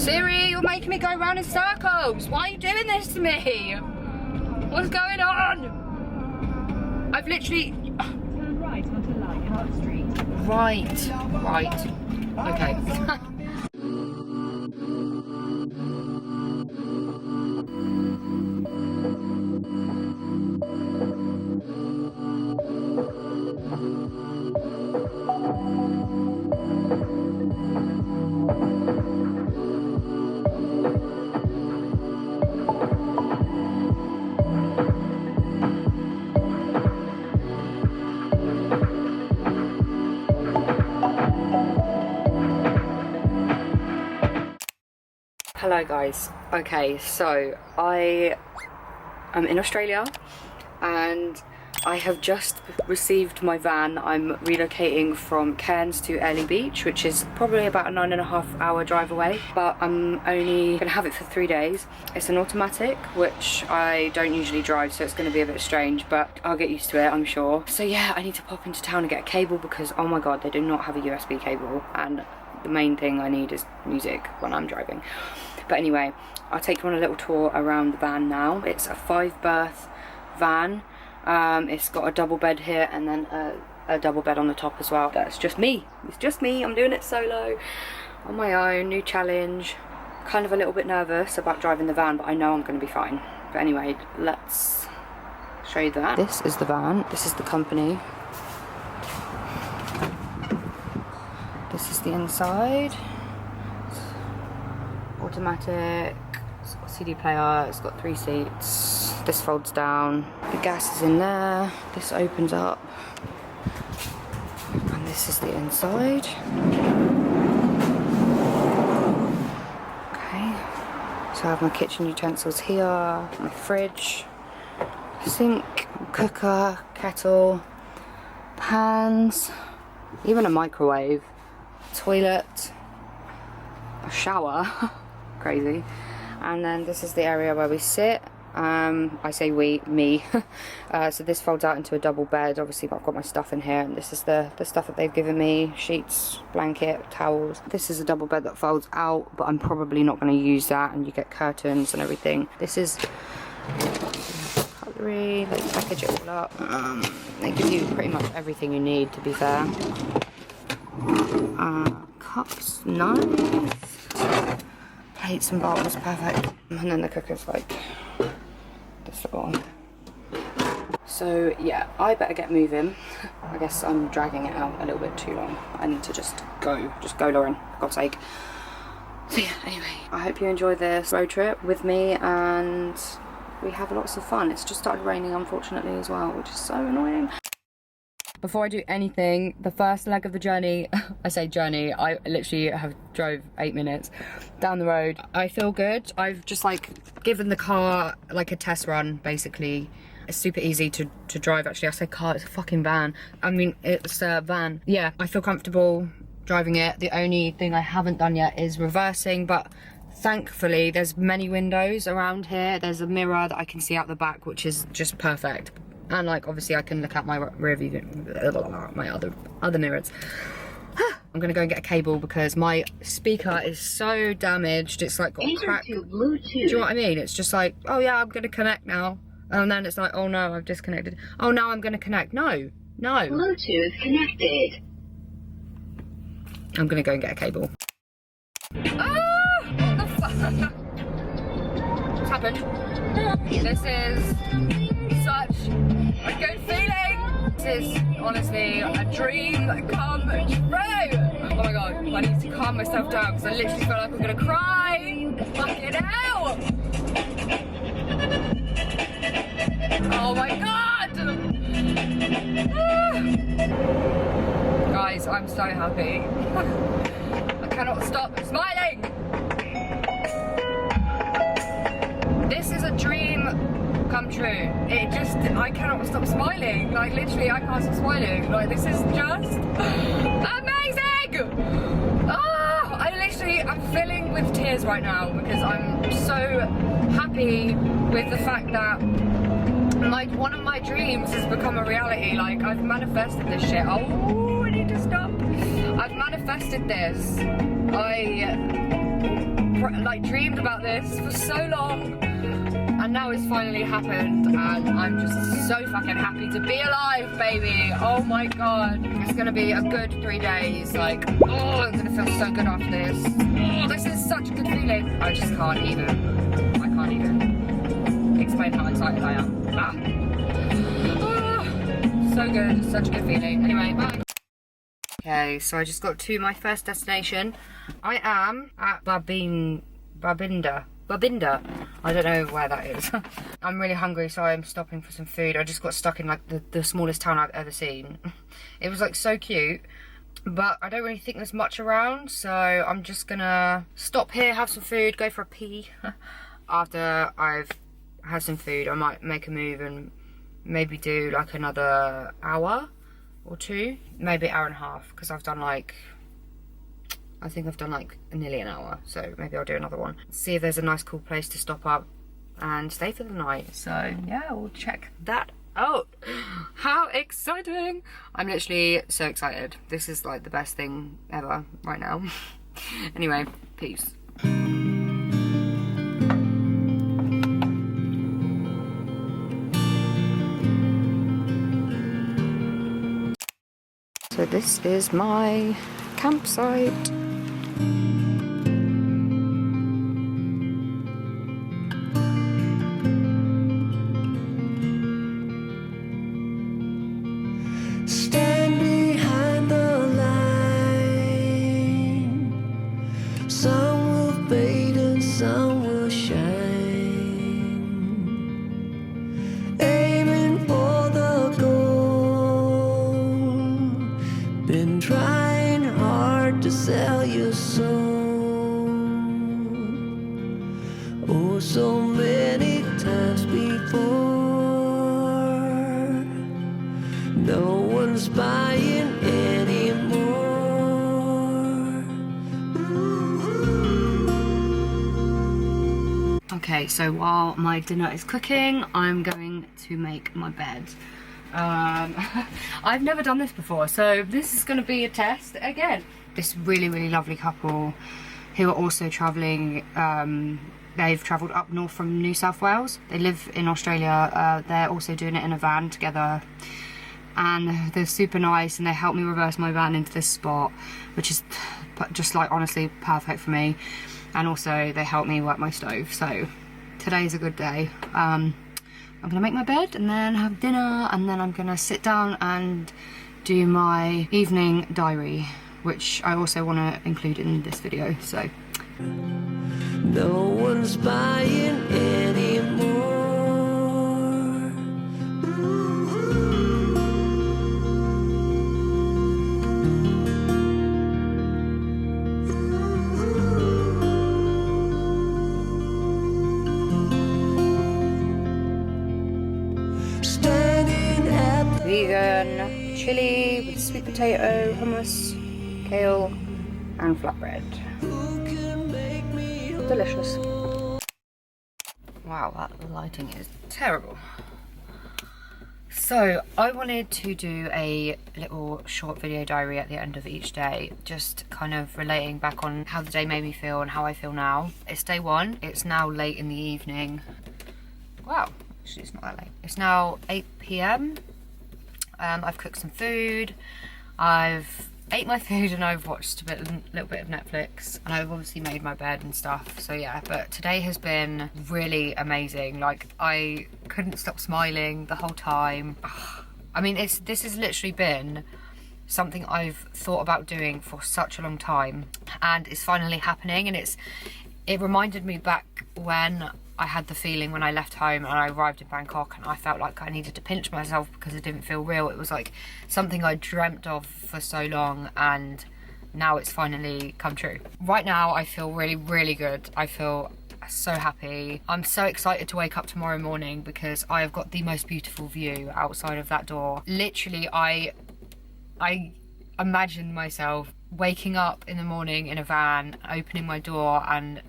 Siri, you're making me go round in circles. Why are you doing this to me? What's going on? I've literally... Turn right onto Leichhardt Street. Right. Okay. Hello guys. Okay, so I am in Australia and I have just received my van. I'm relocating from Cairns to Airlie Beach, which is probably about a 9.5 hour drive away, but I'm only gonna have it for 3 days. It's an automatic, which I don't usually drive, so it's gonna be a bit strange, but I'll get used to it, I'm sure. So yeah, I need to pop into town and get a cable because, oh my god, they do not have a USB cable, and the main thing I need is music when I'm driving. But anyway, I'll take you on a little tour around the van now. It's a 5-berth van. It's got a double bed here and then a double bed on the top as well. That's just me. It's just me. I'm doing it solo, on my own, new challenge. Kind of a little bit nervous about driving the van, but I know I'm going to be fine. But anyway, let's show you that. This is the van. This is the company. This is the inside. Automatic, it's got a CD player, it's got 3 seats, this folds down, the gas is in there, this opens up, and this is the inside. Okay, so I have my kitchen utensils here, my fridge, sink, cooker, kettle, pans, even a microwave, toilet, a shower. Crazy. And then this is the area where we sit. I say me. So this folds out into a double bed. Obviously I've got my stuff in here, and this is the stuff that they've given me: sheets, blanket, towels. This is a double bed that folds out, but I'm probably not going to use that, and you get curtains and everything. This is cutlery. They package it all up. They give you pretty much everything you need, to be fair. Cups, knives, plates and bowls, perfect. And then the cooker's like this little one. So yeah, I better get moving. I guess I'm dragging it out a little bit too long. I need to just go Lauren, for God's sake. So yeah, anyway, I hope you enjoy this road trip with me and we have lots of fun. It's just started raining, unfortunately, as well, which is so annoying. Before I do anything, the first leg of the journey, I say journey, I literally have drove 8 minutes down the road. I feel good. I've just like given the car like a test run, basically. It's super easy to drive, actually. I say car, it's a fucking van. I mean, it's a van. Yeah, I feel comfortable driving it. The only thing I haven't done yet is reversing, but thankfully there's many windows around here. There's a mirror that I can see out the back, which is just perfect. And like, obviously I can look at my rear view, my other mirrors. I'm gonna go and get a cable because my speaker is so damaged. It's like got a crack. Do you know what I mean? It's just like, oh yeah, I'm gonna connect now. And then it's like, oh no, I've disconnected. Oh, now I'm gonna connect. No. Bluetooth connected. I'm gonna go and get a cable. Ah! What the fuck? What's happened? This is such a good feeling. This is honestly a dream come true. Oh my god, I need to calm myself down because I literally feel like I'm gonna cry. Fucking hell! Oh my god! Guys, I'm so happy. I cannot stop smiling. This is a dream come true. I cannot stop smiling. Like literally, I can't stop smiling. Like this is just amazing. I'm filling with tears right now because I'm so happy with the fact that one of my dreams has become a reality. Like I've manifested this shit. Oh, I need to stop. I've manifested this. like dreamed about this for so long, and now it's finally happened, and I'm just so fucking happy to be alive, baby. Oh my god, it's gonna be a good 3 days. Like, oh, I'm gonna feel so good after this. Oh, this is such a good feeling. I just can't even explain how excited I am. So good, such a good feeling. Anyway, bye. Okay, so I just got to my first destination. I am at Babinda. I don't know where that is. I'm really hungry, so I'm stopping for some food. I just got stuck in like the smallest town I've ever seen. It was like so cute, but I don't really think there's much around, so I'm just gonna stop here, have some food, go for a pee. After I've had some food, I might make a move and maybe do like another hour or two, maybe an hour and a half, because I've done like, I think I've done like nearly an hour, so maybe I'll do another one. See if there's a nice cool place to stop up and stay for the night. So yeah, we'll check that out. How exciting! I'm literally so excited. This is like the best thing ever right now. Anyway, peace. So this is my campsite. Stand behind the line. Some will fade and some will shine. Aiming for the goal. Been trying hard to sell your soul. Oh, so many times before. No one's buying anymore. Okay, so while my dinner is cooking, I'm going to make my bed. I've never done this before, so this is going to be a test again. This really lovely couple who are also travelling, they've travelled up north from New South Wales. They live in Australia. They're also doing it in a van together, and they're super nice, and they helped me reverse my van into this spot, which is just like honestly perfect for me. And also they helped me work my stove, so today's a good day. I'm gonna make my bed and then have dinner, and then I'm gonna sit down and do my evening diary, which I also want to include in this video. So no one's buying anymore. vegan chili with sweet potato, hummus, kale and flatbread. Delicious. Wow, that lighting is terrible. So I wanted to do a little short video diary at the end of each day, just kind of relating back on how the day made me feel and how I feel now. It's day one, it's now late in the evening. Wow, actually it's not that late. It's now 8 PM. I've cooked some food, I've ate my food and I've watched a little bit of Netflix, and I've obviously made my bed and stuff, so yeah. But today has been really amazing. Like, I couldn't stop smiling the whole time. I mean, this has literally been something I've thought about doing for such a long time, and it's finally happening. And it reminded me back when I had the feeling when I left home and I arrived in Bangkok, and I felt like I needed to pinch myself because it didn't feel real. It was like something I dreamt of for so long, and now it's finally come true. Right now I feel really, really good. I feel so happy. I'm so excited to wake up tomorrow morning because I have got the most beautiful view outside of that door. Literally, I imagine myself waking up in the morning in a van, opening my door and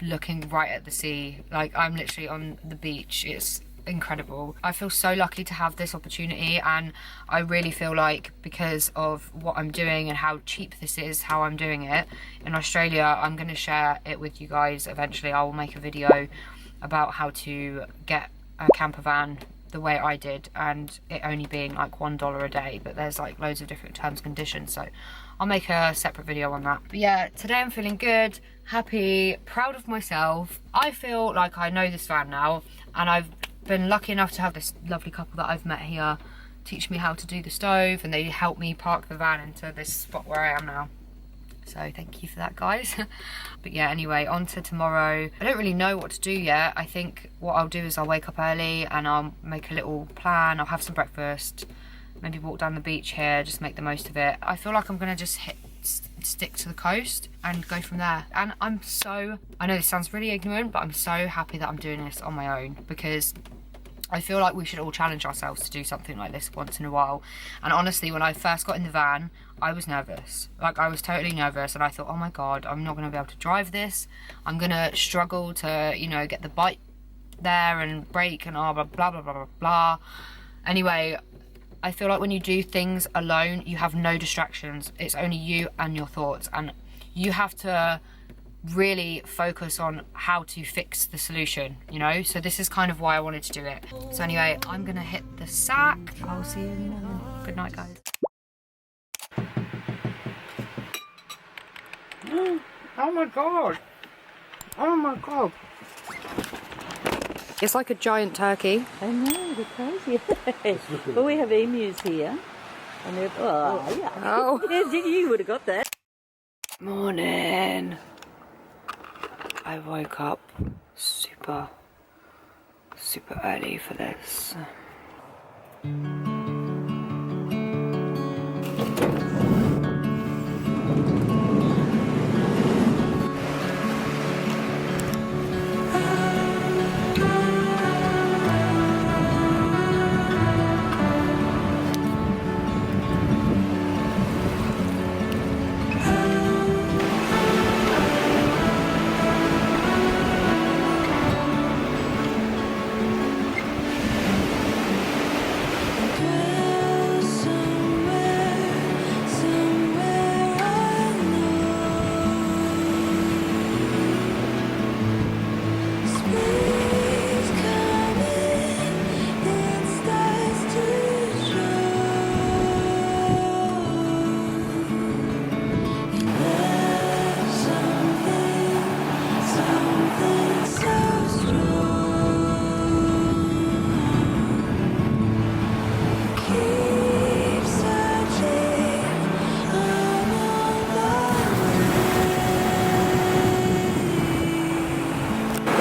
looking right at the sea. Like, I'm literally on the beach. It's incredible. I feel so lucky to have this opportunity, and I really feel like because of what I'm doing and how cheap this is, how I'm doing it in Australia, I'm going to share it with you guys eventually. I will make a video about how to get a camper van the way I did, and it only being like $1 a day, but there's like loads of different terms and conditions, so I'll make a separate video on that. But yeah, today I'm feeling good, happy, proud of myself. I feel like I know this van now, and I've been lucky enough to have this lovely couple that I've met here teach me how to do the stove, and they helped me park the van into this spot where I am now. So thank you for that, guys. But yeah, anyway, on to tomorrow. I don't really know what to do yet. I think what I'll do is I'll wake up early and I'll make a little plan. I'll have some breakfast, maybe walk down the beach here, just make the most of it. I feel like I'm gonna just stick to the coast and go from there. And I know this sounds really ignorant, but I'm so happy that I'm doing this on my own, because I feel like we should all challenge ourselves to do something like this once in a while. And honestly, when I first got in the van, I was nervous. Like, I was totally nervous, and I thought, oh my god, I'm not going to be able to drive this. I'm going to struggle to, you know, get the bike there and brake and blah, blah, blah, blah, blah, blah. Anyway, I feel like when you do things alone, you have no distractions. It's only you and your thoughts, and you have to really focus on how to fix the solution, you know? So this is kind of why I wanted to do it. So anyway, I'm gonna hit the sack. I'll see you in the morning. Good night, guys. Oh my god. Oh my god. It's like a giant turkey. I know, they're crazy. But we have emus here. And they're, oh, yeah. Oh. You would have got that. Morning. I woke up super early for this.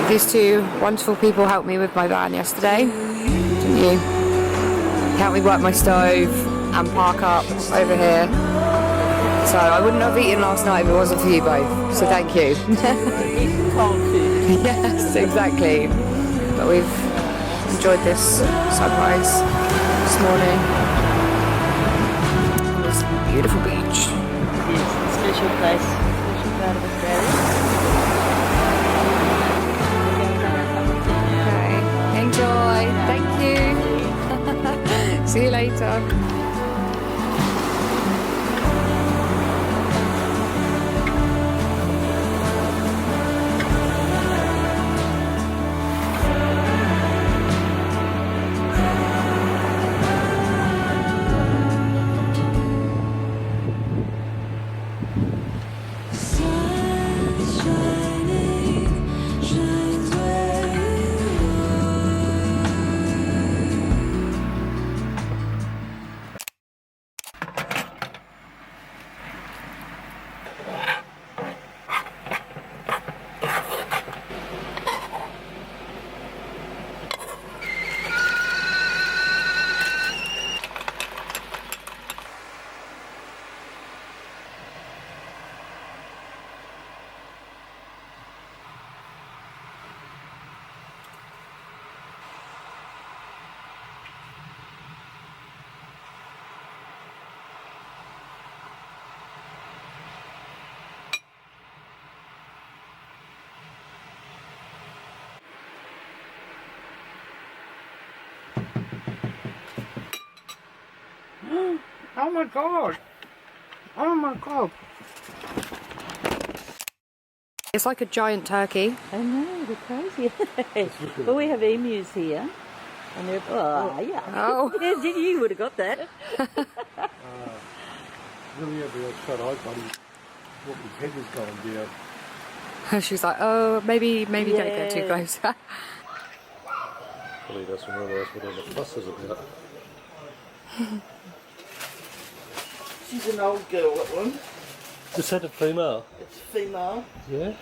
These two wonderful people helped me with my van yesterday, didn't you? Helped me work my stove and park up over here. So I wouldn't have eaten last night if it wasn't for you both, so thank you. Cold food. Yes, exactly. But we've enjoyed this sunrise this morning on this beautiful beach. Yes, a special place, special part of Australia. Enjoy. Thank you. See you later. Oh my god. Oh my god. It's like a giant turkey. I know, they're crazy. Well, we have emus here. And they're, yeah. Oh. You would have got that. Really every shot I got, what his head was going down. She's like, oh, maybe don't get too close. Probably doesn't realise what all the fuss is about. She's an old girl, that one. Is that a female? It's a female. Yeah?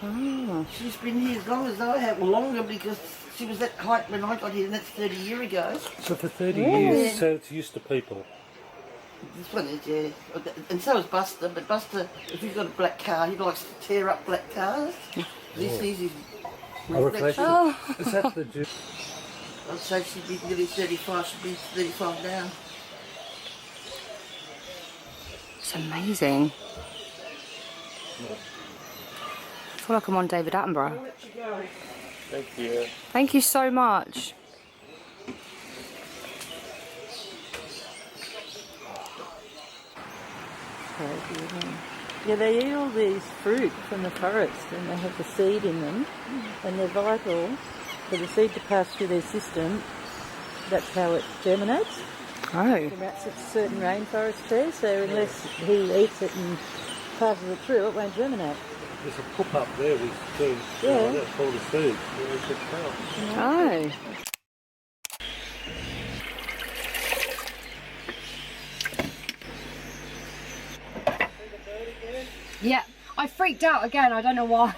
She's been here as long as I have, well, longer, because she was that height when I got here, and that's 30 years ago. So for 30 years, so it's used to people. This one is, yeah. And so is Buster, but Buster, if he's got a black car, he likes to tear up black cars. This is his reflection. Is that the juice? I'd say she'd be nearly 35, she'd be 35 now. It's amazing. I feel like I'm on David Attenborough. I'll let you go. Thank you. Thank you so much. Crazy, isn't it? Yeah, they eat all these fruit from the forest and they have the seed in them and they're vital for the seed to pass through their system. That's how it germinates. Oh. It's a certain rainforest there, so unless he eats it and passes it through, it won't germinate. There's a pup up there with food. Yeah. That's called a food. Yeah, it's a cow. Oh. Yeah, I freaked out again, I don't know why.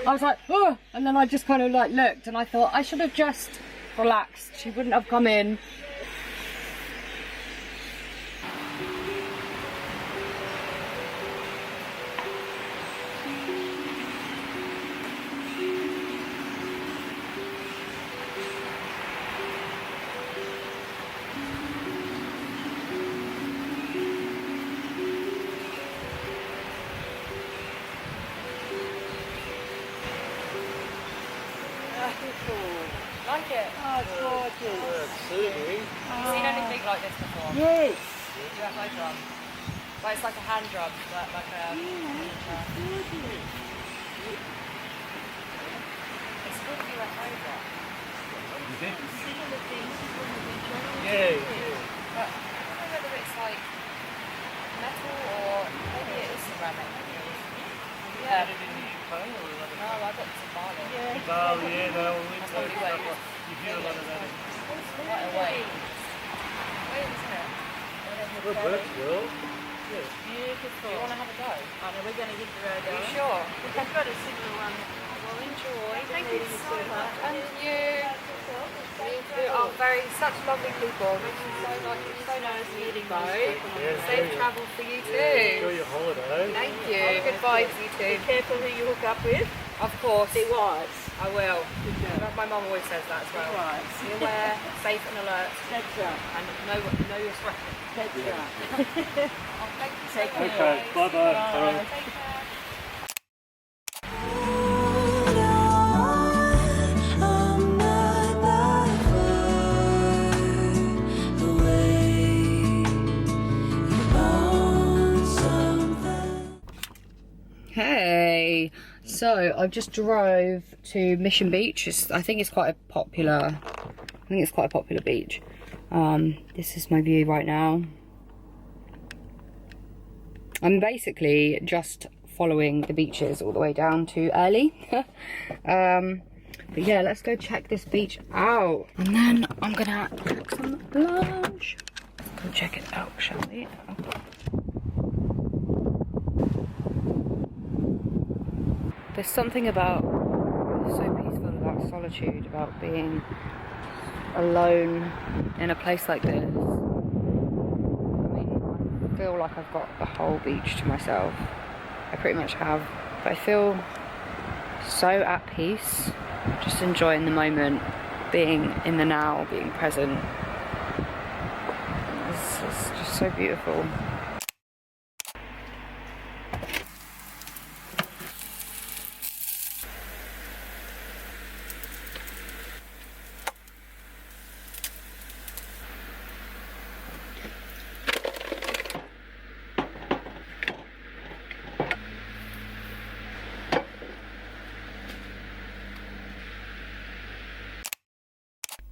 I was like, oh, and then I just kind of like looked and I thought I should have just relaxed. She wouldn't have come in. Like it? Oh, it's gorgeous. Soothing. Seen anything like this before? Yes. UFO drum. But it's like a hand drum, but like a... It's called a UFO drum. Yeah. But I don't know whether it's like metal or maybe it is ceramic. Yeah. No, I got some Bali. Yeah. Bali, yeah, no, That's probably where it is. you hear a lot of that. Quite a way. Wait, isn't it? Good work, girl. Do Beautiful. you want to have a go? Oh no, we're going to hit the road. Are you sure? We've got a similar one. Well, enjoy. Thank you so much. And you. you are such lovely people. Thank you so much. It's so nice meeting you. Safe travel for you Enjoy too. your holiday. Thank you. Good vibes, you too. Be careful who you hook up with. Of course. Be wise. I will. My mum always says that as well. Wise. Be aware, safe and alert, That's right. and know your threat. That's right. Oh, thank you so much. Okay, bye-bye. Bye. Take care. Hey, so I've just drove to Mission Beach. I think it's quite a popular beach. This is my view right now. I'm basically just following the beaches all the way down to Early. But yeah, let's go check this beach out. And then I'm gonna cook some lunch. Let's go check it out, shall we? There's something about, so peaceful about solitude, about being alone in a place like this. I mean, I feel like I've got the whole beach to myself. I pretty much have. But I feel so at peace, just enjoying the moment, being in the now, being present. It's just so beautiful.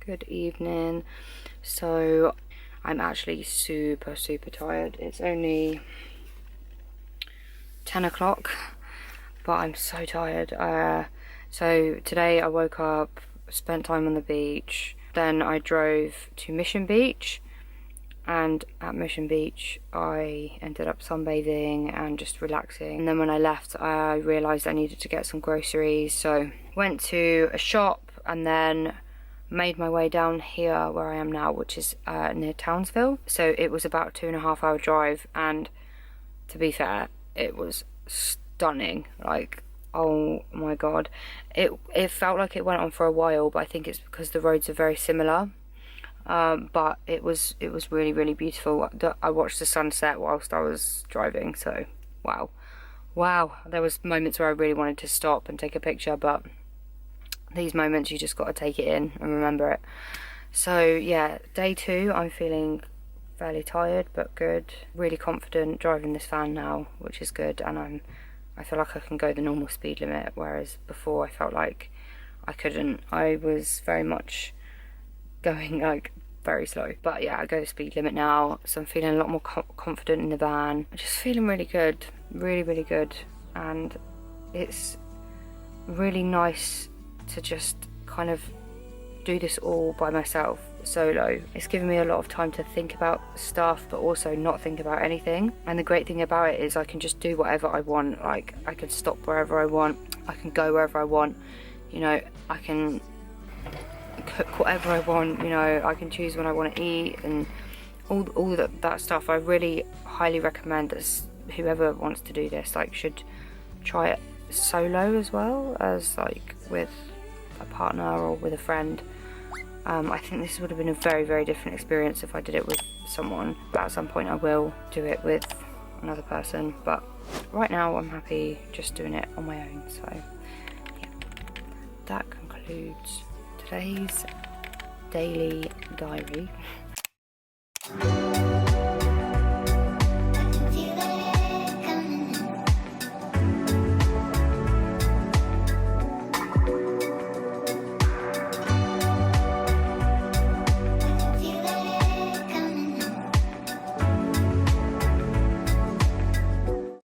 Good evening. So I'm actually super tired. It's only 10 o'clock, but I'm so tired. So today I woke up, spent time on the beach, then I drove to Mission Beach, and at Mission Beach I ended up sunbathing and just relaxing. And then when I left, I realised I needed to get some groceries, so went to a shop and then made my way down here where I am now, which is near Townsville. So it was about 2.5 hour drive, and to be fair, it was stunning. Like, oh my god, it felt like it went on for a while, but I think it's because the roads are very similar. But it was really beautiful. I watched the sunset whilst I was driving, so wow. There was moments where I really wanted to stop and take a picture, but these moments you just got to take it in and remember it. So yeah, day 2, I'm feeling fairly tired but good, really confident driving this van now, which is good, and I feel like I can go the normal speed limit, whereas before I felt like I couldn't. I was very much going like very slow, but yeah, I go the speed limit now, so I'm feeling a lot more confident in the van. I'm just feeling really good, really good, and it's really nice to just kind of do this all by myself, solo. It's given me a lot of time to think about stuff, but also not think about anything. And the great thing about it is I can just do whatever I want. Like, I can stop wherever I want, I can go wherever I want, you know, I can cook whatever I want, you know, I can choose when I want to eat, and all that stuff. I really highly recommend that whoever wants to do this, like, should try it solo as well as like with a partner or with a friend. I think this would have been a very different experience if I did it with someone, but at some point I will do it with another person, but right now I'm happy just doing it on my own. So yeah, that concludes today's daily diary.